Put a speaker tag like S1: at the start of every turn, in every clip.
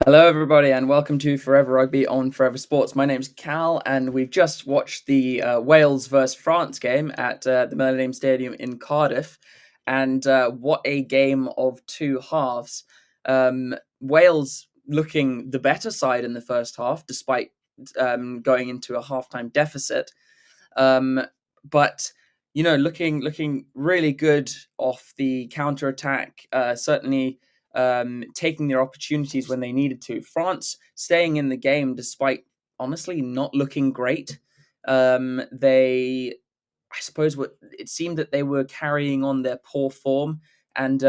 S1: Hello, everybody, and welcome to Forever Rugby on Forever Sports. My name's Cal, and we've just watched the Wales versus France game at the Millennium Stadium in Cardiff. And what a game of two halves. Wales looking the better side in the first half, despite going into a halftime deficit. But looking really good off the counter attack. Certainly taking their opportunities when they needed to. France staying in the game despite honestly not looking great. I suppose, it seemed that they were carrying on their poor form, and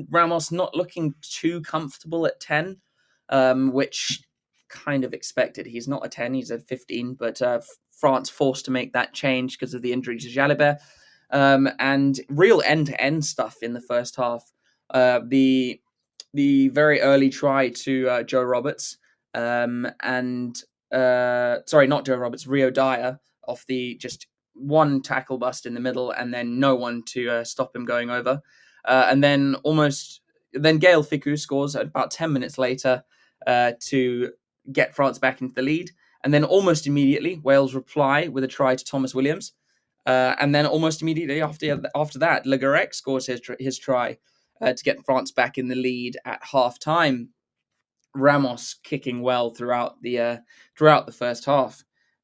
S1: Ramos not looking too comfortable at 10, which kind of expected. He's not a 10, he's a 15, but France forced to make that change because of the injury to Jalibert. And real end-to-end stuff in the first half. The very early try to Joe Roberts, and sorry, not Joe Roberts, Rio Dyer, off the just one tackle bust in the middle, and then no one to stop him going over. And then Gael Fickou scores about 10 minutes later to get France back into the lead. And then almost immediately, Wales reply with a try to Thomas Williams. And then almost immediately after that, Le Gourec scores his try to get France back in the lead at half time. Ramos kicking well throughout the first half.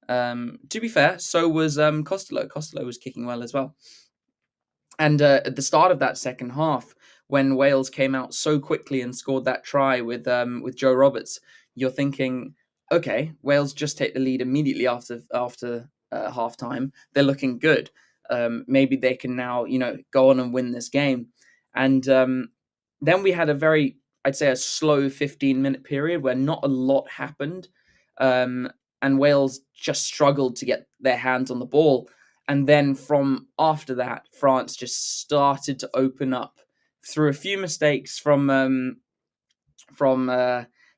S1: To be fair, so was Costello. Costello was kicking well as well. And at the start of that second half, when Wales came out so quickly and scored that try with Joe Roberts, you're thinking, okay, Wales just take the lead immediately after half time. They're looking good. Maybe they can now go on and win this game. And then we had I'd say a slow 15-minute period where not a lot happened. And Wales just struggled to get their hands on the ball. And then from after that, France just started to open up through a few mistakes from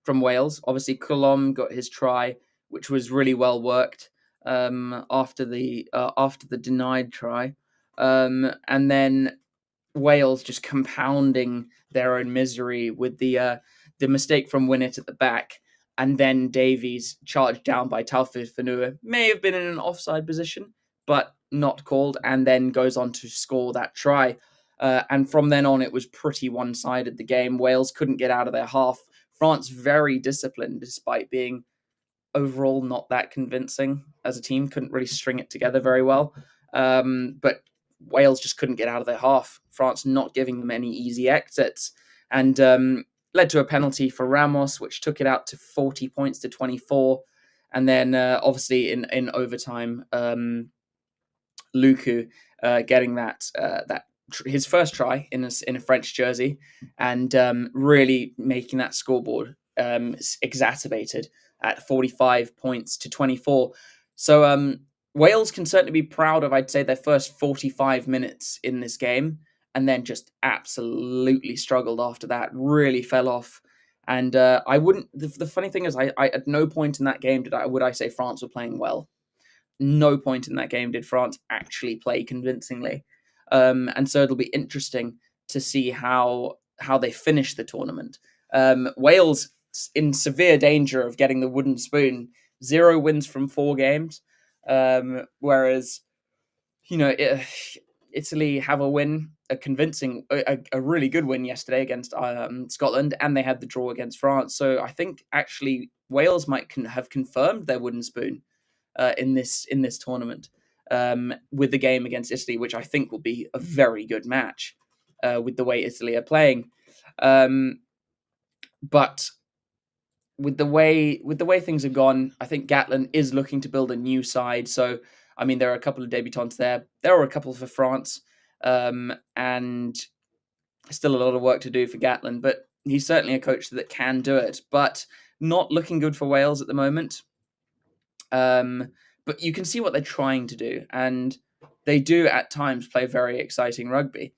S1: Wales. Obviously, Coulomb got his try, which was really well worked after the denied try, and then Wales just compounding their own misery with the mistake from Winnett at the back, and then Davies charged down by Taoufik Fanua, may have been in an offside position, but not called, and then goes on to score that try. And from then on, it was pretty one-sided, the game. Wales couldn't get out of their half. France very disciplined, despite being overall not that convincing as a team. Couldn't really string it together very well. But Wales just couldn't get out of their half. France not giving them any easy exits. And led to a penalty for Ramos, which took it out to 40 points to 24. And then obviously in overtime, Luku getting his first try in a French jersey, and really making that scoreboard exacerbated at 45 points to 24. So Wales can certainly be proud of, I'd say, their first 45 minutes in this game, and then just absolutely struggled after that, really fell off. And I wouldn't. The funny thing is, I at no point in that game would I say France were playing well. No point in that game did France actually play convincingly. And so it'll be interesting to see how they finish the tournament. Wales in severe danger of getting the wooden spoon. 0 wins from 4 games, whereas Italy have a win, a really good win yesterday against Scotland, and they had the draw against France. So I think actually Wales might have confirmed their wooden spoon in this tournament. With the game against Italy, which I think will be a very good match with the way Italy are playing. But with the way things have gone, I think Gatlin is looking to build a new side. So, I mean, there are a couple of debutants there. There are a couple for France, and still a lot of work to do for Gatlin. But he's certainly a coach that can do it. But not looking good for Wales at the moment. But you can see what they're trying to do, and they do at times play very exciting rugby.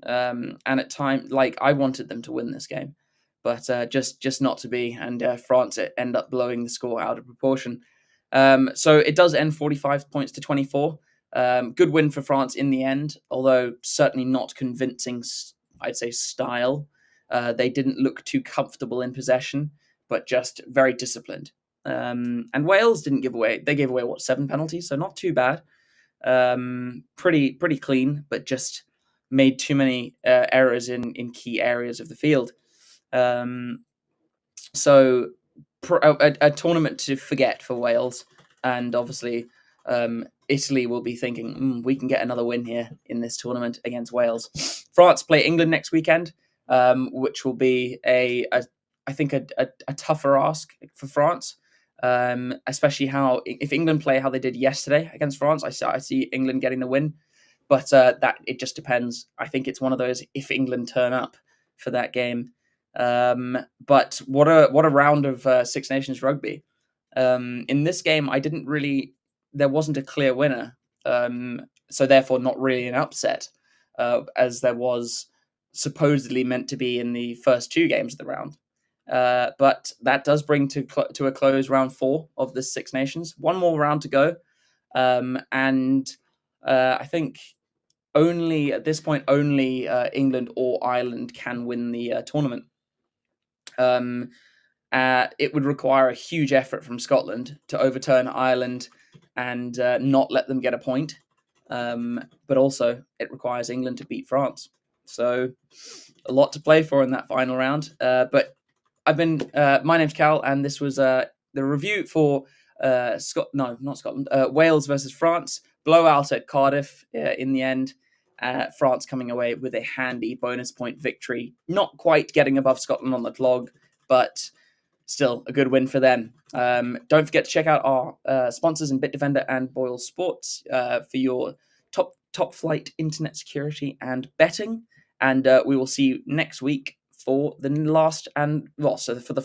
S1: And at times, like, I wanted them to win this game, but just not to be, and France end up blowing the score out of proportion. So it does end 45 points to 24. Good win for France in the end, although certainly not convincing, I'd say, style. They didn't look too comfortable in possession. but just very disciplined. And Wales didn't give away. They gave away 7 penalties, so not too bad. Pretty clean, but just made too many errors in key areas of the field. So a tournament to forget for Wales, and obviously Italy will be thinking we can get another win here in this tournament against Wales. France play England next weekend, which will be I think a tougher ask for France. Especially if England play how they did yesterday against France, I see England getting the win, but that it just depends. I think it's one of those if England turn up for that game. But what a round of Six Nations rugby. In this game, there wasn't a clear winner, so therefore not really an upset, as there was supposedly meant to be in the first 2 games of the round. But that does bring to a close round 4 of the Six Nations. One more round to go, and I think only at this point England or Ireland can win the tournament. It would require a huge effort from Scotland to overturn Ireland and not let them get a point. But also, it requires England to beat France. So, a lot to play for in that final round. But my name's Cal, and this was the review for Wales versus France. Blowout at Cardiff in the end. France coming away with a handy bonus point victory. Not quite getting above Scotland on the log, but still a good win for them. Don't forget to check out our sponsors in BitDefender and Boyle Sports for your top flight internet security and betting. And we will see you next week for the last for the